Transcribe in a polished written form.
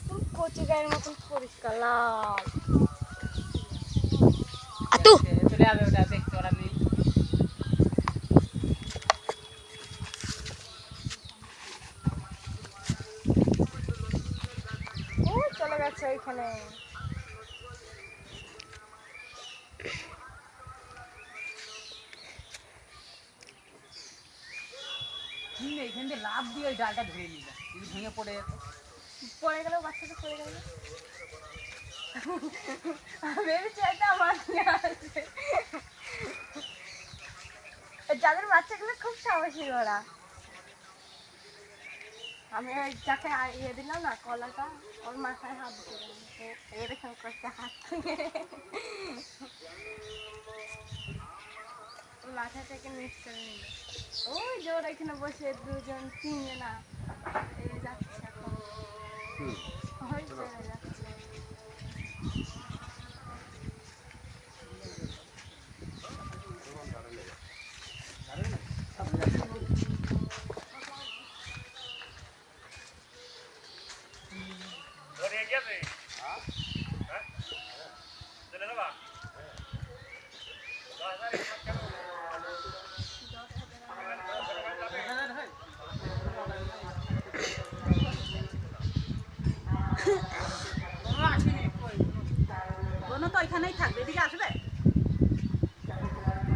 মতন কচি গায়ের মতন পরিষ্কার লাল। আতু চলে যাবে ওটা দেখতে ওরা নেই। ও চলে গেছে ওইখানে। এখান দিয়ে লাভ দিয়ে ওই ডালটা ধরে নিল, যদি ভেঙে পড়ে যেত। পড়ে গেল, বাচ্চাটা পড়ে গেল। ভেবেছি এটা আমার নিয়ে আসবে। যাদের বাচ্চাগুলো খুব সাহসী ওরা। আমি ওই যাকে ইয়ে দিলাম না কলাটা, ওর মাথায় হাত দিলাম, এরকম করতে হাত থেকে মাথা থেকে মিক্স করে নিল। ওই যে ওরা এখানে বসে দুজন তিনজনা